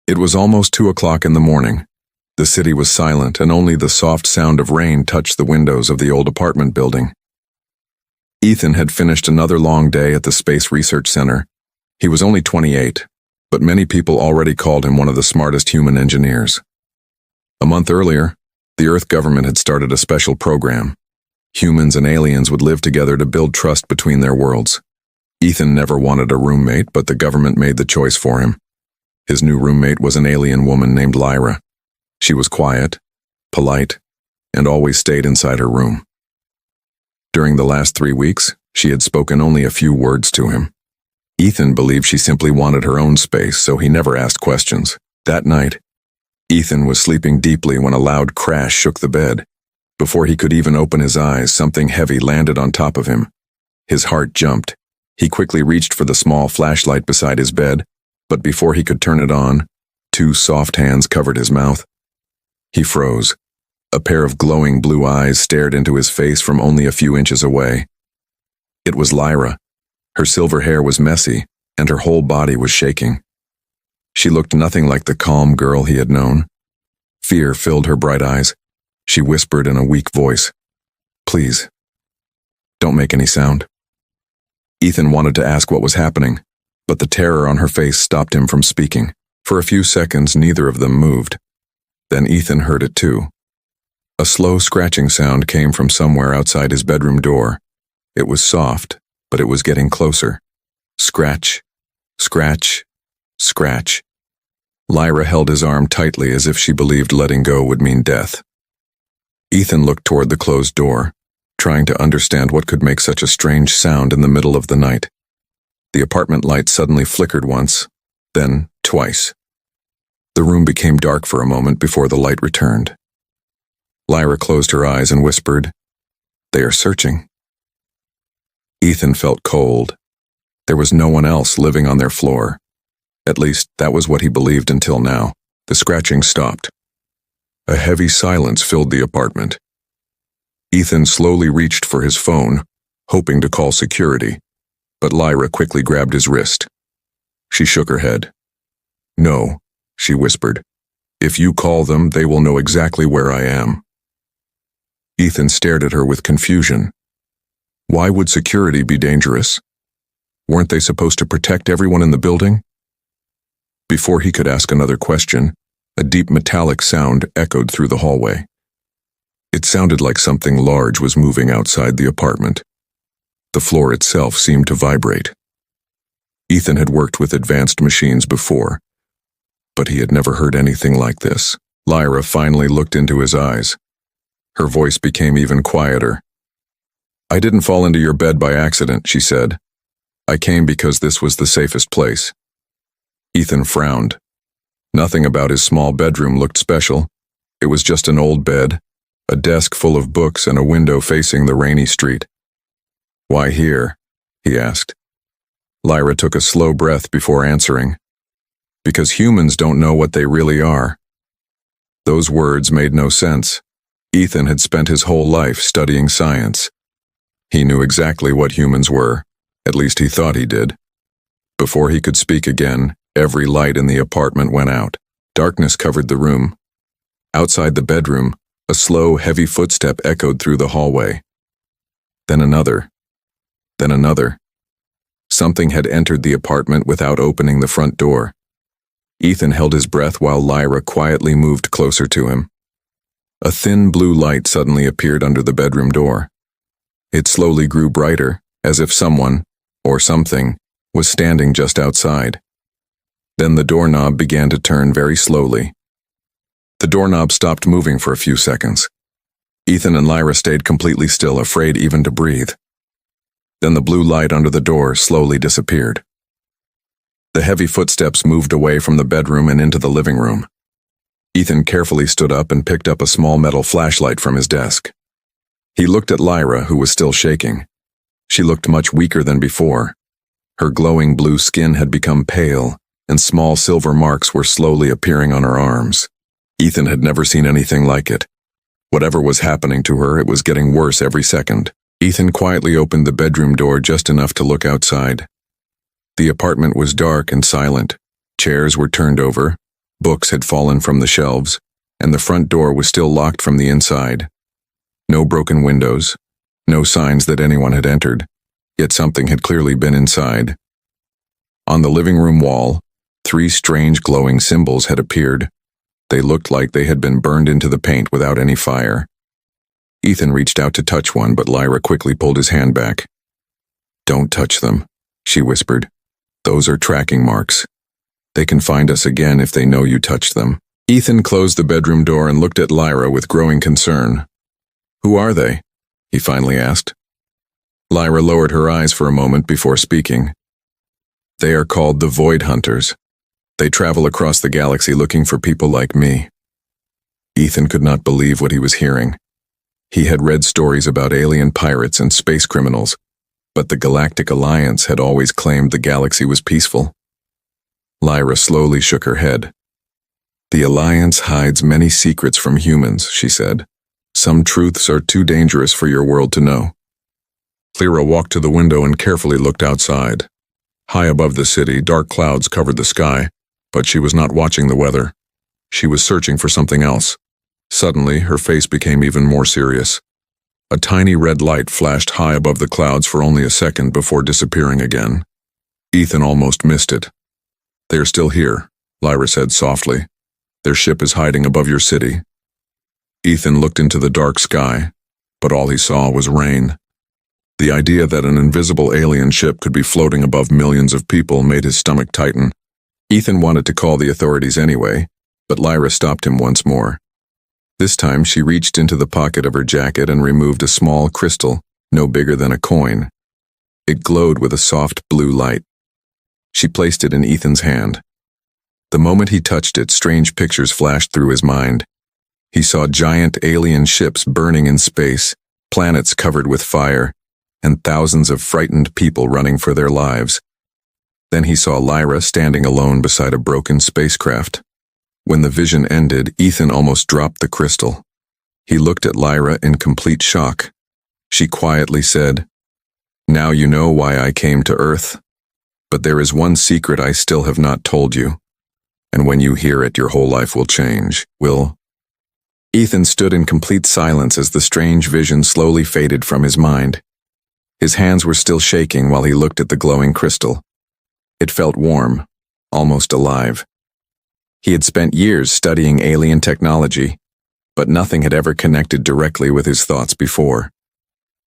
It was almost 2 o'clock in the morning. The city was silent, and only the soft sound of rain touched the windows of the old apartment building. Ethan had finished another long day at the Space Research Center. He was only 28, but many people already called him one of the smartest human engineers. A month earlier, the Earth government had started a special program. Humans and aliens would live together to build trust between their worlds. Ethan never wanted a roommate, but the government made the choice for him. His new roommate was an alien woman named Lyra. She was quiet, polite, and always stayed inside her room. During the last 3 weeks, she had spoken only a few words to him. Ethan believed she simply wanted her own space, so he never asked questions. That night, Ethan was sleeping deeply when a loud crash shook the bed. Before he could even open his eyes, something heavy landed on top of him. His heart jumped. He quickly reached for the small flashlight beside his bed, but before he could turn it on, 2 soft hands covered his mouth. He froze. A pair of glowing blue eyes stared into his face from only a few inches away. It was Lyra. Her silver hair was messy, and her whole body was shaking. She looked nothing like the calm girl he had known. Fear filled her bright eyes. She whispered in a weak voice, "Please, don't make any sound." Ethan wanted to ask what was happening, but the terror on her face stopped him from speaking. For a few seconds, neither of them moved. Then Ethan heard it too. A slow scratching sound came from somewhere outside his bedroom door. It was soft, but it was getting closer. Scratch, scratch, scratch. Lyra held his arm tightly as if she believed letting go would mean death. Ethan looked toward the closed door, trying to understand what could make such a strange sound in the middle of the night. The apartment light suddenly flickered once, then twice. The room became dark for a moment before the light returned. Lyra closed her eyes and whispered, "They are searching." Ethan felt cold. There was no one else living on their floor. At least, that was what he believed until now. The scratching stopped. A heavy silence filled the apartment. Ethan slowly reached for his phone, hoping to call security, but Lyra quickly grabbed his wrist. She shook her head. "No," she whispered. "If you call them, they will know exactly where I am." Ethan stared at her with confusion. Why would security be dangerous? Weren't they supposed to protect everyone in the building? Before he could ask another question, a deep metallic sound echoed through the hallway. It sounded like something large was moving outside the apartment. The floor itself seemed to vibrate. Ethan had worked with advanced machines before, but he had never heard anything like this. Lyra finally looked into his eyes. Her voice became even quieter. "I didn't fall into your bed by accident," she said. "I came because this was the safest place." Ethan frowned. Nothing about his small bedroom looked special. It was just an old bed, a desk full of books, and a window facing the rainy street. "Why here?" he asked. Lyra took a slow breath before answering. "Because humans don't know what they really are." Those words made no sense. Ethan had spent his whole life studying science. He knew exactly what humans were, at least he thought he did. Before he could speak again, every light in the apartment went out. Darkness covered the room. Outside the bedroom, a slow, heavy footstep echoed through the hallway. Then another. Then another. Something had entered the apartment without opening the front door. Ethan held his breath while Lyra quietly moved closer to him. A thin blue light suddenly appeared under the bedroom door. It slowly grew brighter, as if someone, or something, was standing just outside. Then the doorknob began to turn very slowly. The doorknob stopped moving for a few seconds. Ethan and Lyra stayed completely still, afraid even to breathe. Then the blue light under the door slowly disappeared. The heavy footsteps moved away from the bedroom and into the living room. Ethan carefully stood up and picked up a small metal flashlight from his desk. He looked at Lyra, who was still shaking. She looked much weaker than before. Her glowing blue skin had become pale, and small silver marks were slowly appearing on her arms. Ethan had never seen anything like it. Whatever was happening to her, it was getting worse every second. Ethan quietly opened the bedroom door just enough to look outside. The apartment was dark and silent. Chairs were turned over. Books had fallen from the shelves, and the front door was still locked from the inside. No broken windows, no signs that anyone had entered, yet something had clearly been inside. On the living room wall, 3 strange glowing symbols had appeared. They looked like they had been burned into the paint without any fire. Ethan reached out to touch one, but Lyra quickly pulled his hand back. "Don't touch them," she whispered. "Those are tracking marks. They can find us again if they know you touched them." Ethan closed the bedroom door and looked at Lyra with growing concern. "Who are they?" he finally asked. Lyra lowered her eyes for a moment before speaking. "They are called the Void Hunters. They travel across the galaxy looking for people like me." Ethan could not believe what he was hearing. He had read stories about alien pirates and space criminals, but the Galactic Alliance had always claimed the galaxy was peaceful. Lyra slowly shook her head. "The Alliance hides many secrets from humans," she said. "Some truths are too dangerous for your world to know." Lyra walked to the window and carefully looked outside. High above the city, dark clouds covered the sky, but she was not watching the weather. She was searching for something else. Suddenly, her face became even more serious. A tiny red light flashed high above the clouds for only a second before disappearing again. Ethan almost missed it. "They are still here," Lyra said softly. "Their ship is hiding above your city." Ethan looked into the dark sky, but all he saw was rain. The idea that an invisible alien ship could be floating above millions of people made his stomach tighten. Ethan wanted to call the authorities anyway, but Lyra stopped him once more. This time she reached into the pocket of her jacket and removed a small crystal, no bigger than a coin. It glowed with a soft blue light. She placed it in Ethan's hand. The moment he touched it, strange pictures flashed through his mind. He saw giant alien ships burning in space, planets covered with fire, and thousands of frightened people running for their lives. Then he saw Lyra standing alone beside a broken spacecraft. When the vision ended, Ethan almost dropped the crystal. He looked at Lyra in complete shock. She quietly said, "Now you know why I came to Earth. But there is one secret I still have not told you. And when you hear it, your whole life will change. Ethan stood in complete silence as the strange vision slowly faded from his mind. His hands were still shaking while he looked at the glowing crystal. It felt warm, almost alive. He had spent years studying alien technology, but nothing had ever connected directly with his thoughts before.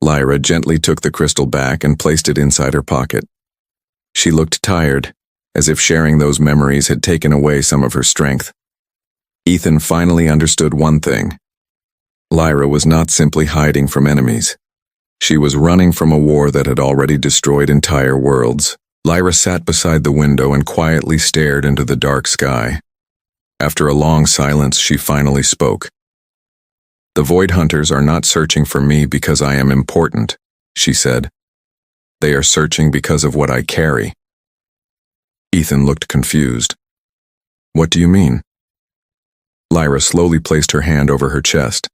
Lyra gently took the crystal back and placed it inside her pocket. She looked tired, as if sharing those memories had taken away some of her strength. Ethan finally understood one thing. Lyra was not simply hiding from enemies. She was running from a war that had already destroyed entire worlds. Lyra sat beside the window and quietly stared into the dark sky. After a long silence, she finally spoke. "The Void Hunters are not searching for me because I am important," she said. "They are searching because of what I carry." Ethan looked confused. "What do you mean?" Lyra slowly placed her hand over her chest.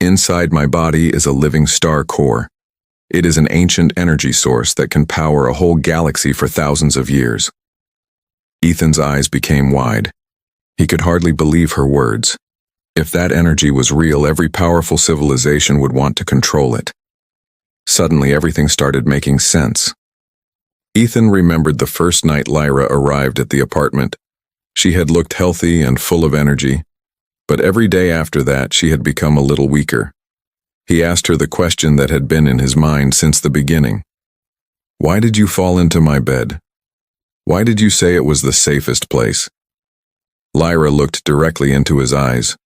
"Inside my body is a living star core. It is an ancient energy source that can power a whole galaxy for thousands of years." Ethan's eyes became wide. He could hardly believe her words. If that energy was real, every powerful civilization would want to control it. Suddenly, everything started making sense. Ethan remembered the first night Lyra arrived at the apartment. She had looked healthy and full of energy, but every day after that she had become a little weaker. He asked her the question that had been in his mind since the beginning. "Why did you fall into my bed? Why did you say it was the safest place?" Lyra looked directly into his eyes.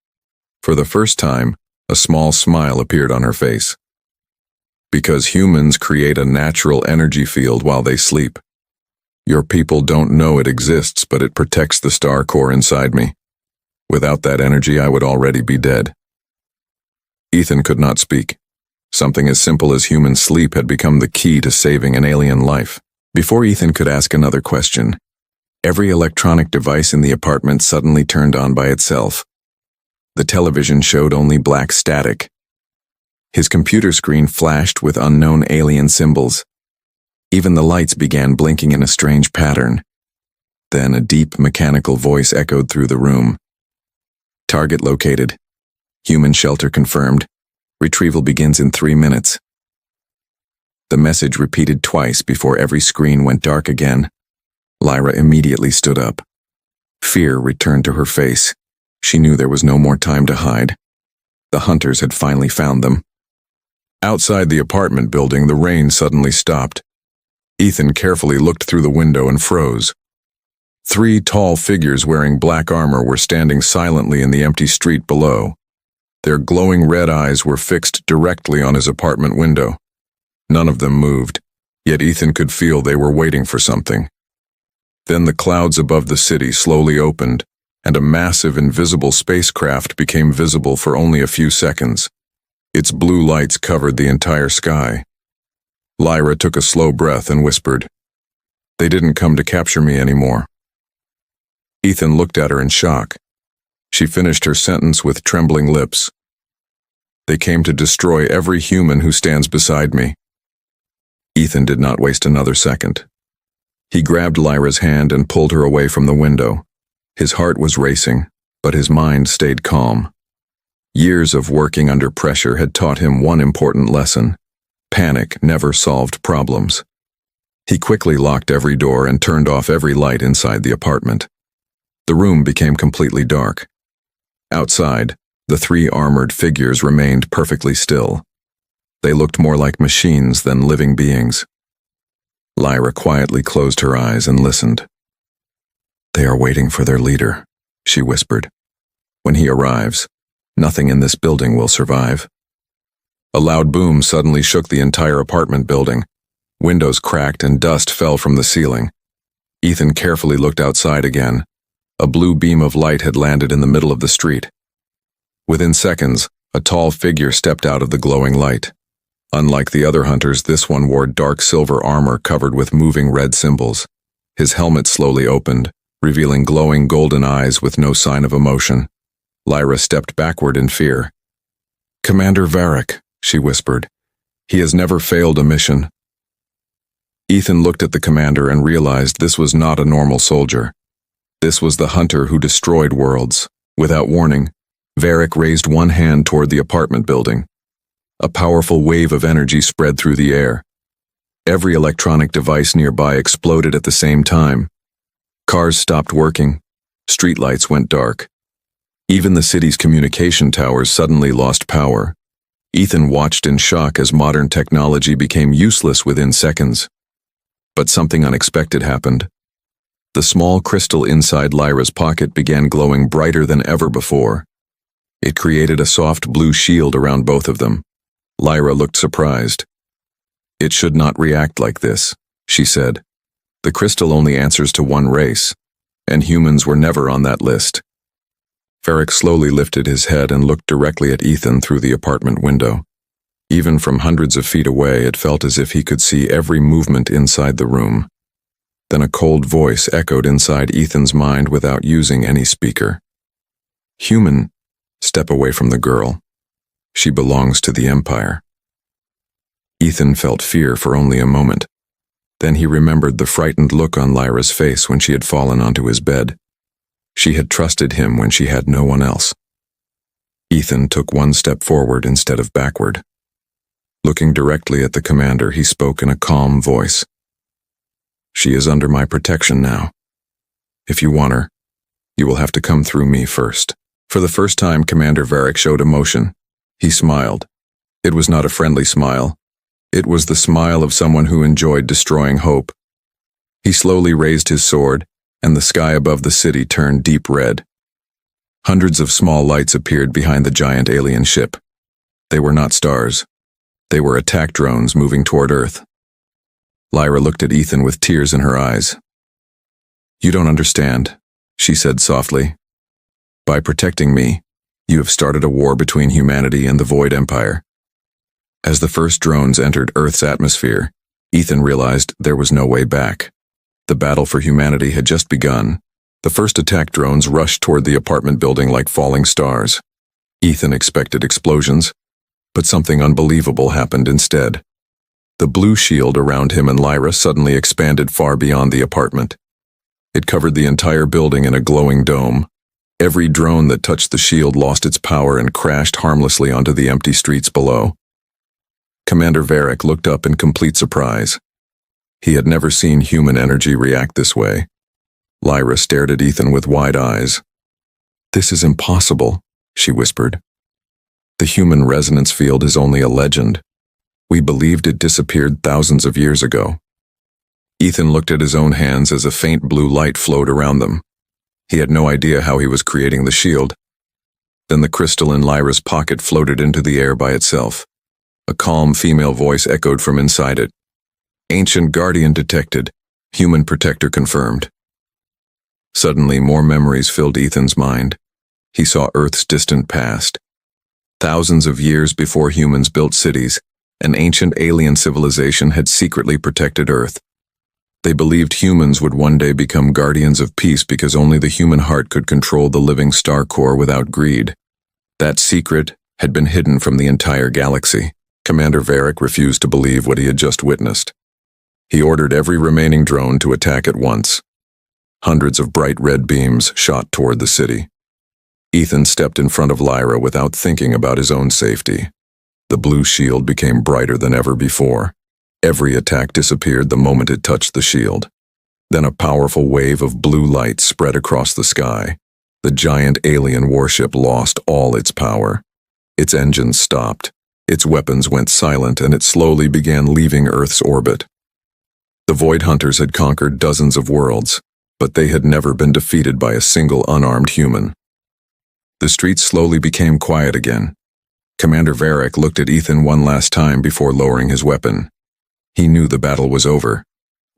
For the first time, a small smile appeared on her face. "Because humans create a natural energy field while they sleep. Your people don't know it exists, but it protects the star core inside me. Without that energy, I would already be dead." Ethan could not speak. Something as simple as human sleep had become the key to saving an alien life. Before Ethan could ask another question, every electronic device in the apartment suddenly turned on by itself. The television showed only black static. His computer screen flashed with unknown alien symbols. Even the lights began blinking in a strange pattern. Then a deep, mechanical voice echoed through the room. Target located. Human shelter confirmed. Retrieval begins in 3 minutes. The message repeated twice before every screen went dark again. Lyra immediately stood up. Fear returned to her face. She knew there was no more time to hide. The hunters had finally found them. Outside the apartment building, the rain suddenly stopped. Ethan carefully looked through the window and froze. 3 tall figures wearing black armor were standing silently in the empty street below. Their glowing red eyes were fixed directly on his apartment window. None of them moved, yet Ethan could feel they were waiting for something. Then the clouds above the city slowly opened, and a massive invisible spacecraft became visible for only a few seconds. Its blue lights covered the entire sky. Lyra took a slow breath and whispered, "They didn't come to capture me anymore." Ethan looked at her in shock. She finished her sentence with trembling lips. "They came to destroy every human who stands beside me." Ethan did not waste another second. He grabbed Lyra's hand and pulled her away from the window. His heart was racing, but his mind stayed calm. Years of working under pressure had taught him one important lesson: panic never solved problems. He quickly locked every door and turned off every light inside the apartment. The room became completely dark. Outside, the 3 armored figures remained perfectly still. They looked more like machines than living beings. Lyra quietly closed her eyes and listened. "They are waiting for their leader," she whispered. "When he arrives, nothing in this building will survive." A loud boom suddenly shook the entire apartment building. Windows cracked and dust fell from the ceiling. Ethan carefully looked outside again. A blue beam of light had landed in the middle of the street. Within seconds, a tall figure stepped out of the glowing light. Unlike the other hunters, this one wore dark silver armor covered with moving red symbols. His helmet slowly opened, revealing glowing golden eyes with no sign of emotion. Lyra stepped backward in fear. "Commander Varric," she whispered. "He has never failed a mission." Ethan looked at the commander and realized this was not a normal soldier. This was the hunter who destroyed worlds. Without warning, Varric raised one hand toward the apartment building. A powerful wave of energy spread through the air. Every electronic device nearby exploded at the same time. Cars stopped working. Streetlights went dark. Even the city's communication towers suddenly lost power. Ethan watched in shock as modern technology became useless within seconds. But something unexpected happened. The small crystal inside Lyra's pocket began glowing brighter than ever before. It created a soft blue shield around both of them. Lyra looked surprised. "It should not react like this," she said. "The crystal only answers to one race, and humans were never on that list." Varric slowly lifted his head and looked directly at Ethan through the apartment window. Even from hundreds of feet away, it felt as if he could see every movement inside the room. Then a cold voice echoed inside Ethan's mind without using any speaker. "Human, step away from the girl. She belongs to the Empire." Ethan felt fear for only a moment. Then he remembered the frightened look on Lyra's face when she had fallen onto his bed. She had trusted him when she had no one else. Ethan took one step forward instead of backward. Looking directly at the commander, he spoke in a calm voice. "She is under my protection now. If you want her, you will have to come through me first." For the first time, Commander Varric showed emotion. He smiled. It was not a friendly smile. It was the smile of someone who enjoyed destroying hope. He slowly raised his sword, and the sky above the city turned deep red. Hundreds of small lights appeared behind the giant alien ship. They were not stars. They were attack drones moving toward Earth. Lyra looked at Ethan with tears in her eyes. "You don't understand," she said softly. "By protecting me, you have started a war between humanity and the Void Empire." As the first drones entered Earth's atmosphere, Ethan realized there was no way back. The battle for humanity had just begun. The first attack drones rushed toward the apartment building like falling stars. Ethan expected explosions, but something unbelievable happened instead. The blue shield around him and Lyra suddenly expanded far beyond the apartment. It covered the entire building in a glowing dome. Every drone that touched the shield lost its power and crashed harmlessly onto the empty streets below. Commander Varric looked up in complete surprise. He had never seen human energy react this way. Lyra stared at Ethan with wide eyes. "This is impossible," she whispered. "The human resonance field is only a legend. We believed it disappeared thousands of years ago." Ethan looked at his own hands as a faint blue light flowed around them. He had no idea how he was creating the shield. Then the crystal in Lyra's pocket floated into the air by itself. A calm female voice echoed from inside it. "Ancient Guardian detected. Human Protector confirmed." Suddenly, more memories filled Ethan's mind. He saw Earth's distant past. Thousands of years before humans built cities, an ancient alien civilization had secretly protected Earth. They believed humans would one day become guardians of peace because only the human heart could control the living star core without greed. That secret had been hidden from the entire galaxy. Commander Varric refused to believe what he had just witnessed. He ordered every remaining drone to attack at once. Hundreds of bright red beams shot toward the city. Ethan stepped in front of Lyra without thinking about his own safety. The blue shield became brighter than ever before. Every attack disappeared the moment it touched the shield. Then a powerful wave of blue light spread across the sky. The giant alien warship lost all its power. Its engines stopped. Its weapons went silent, and it slowly began leaving Earth's orbit. The Void Hunters had conquered dozens of worlds, but they had never been defeated by a single unarmed human. The streets slowly became quiet again. Commander Varric looked at Ethan one last time before lowering his weapon. He knew the battle was over.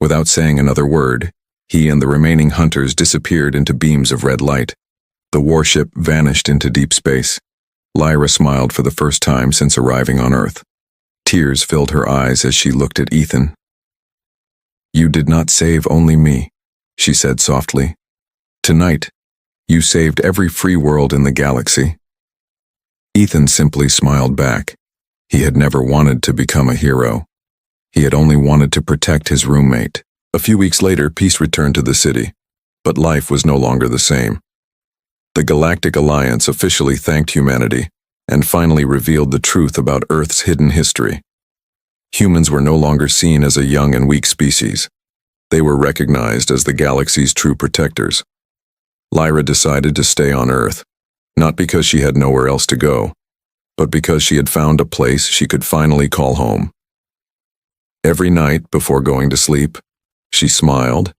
Without saying another word, he and the remaining hunters disappeared into beams of red light. The warship vanished into deep space. Lyra smiled for the first time since arriving on Earth. Tears filled her eyes as she looked at Ethan. "You did not save only me," she said softly. "Tonight, you saved every free world in the galaxy." Ethan simply smiled back. He had never wanted to become a hero. He had only wanted to protect his roommate. A few weeks later, peace returned to the city, but life was no longer the same. The Galactic Alliance officially thanked humanity and finally revealed the truth about Earth's hidden history. Humans were no longer seen as a young and weak species. They were recognized as the galaxy's true protectors. Lyra decided to stay on Earth, not because she had nowhere else to go, but because she had found a place she could finally call home. Every night before going to sleep, she smiled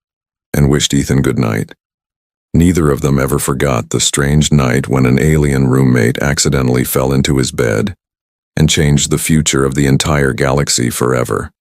and wished Ethan good night. Neither of them ever forgot the strange night when an alien roommate accidentally fell into his bed and changed the future of the entire galaxy forever.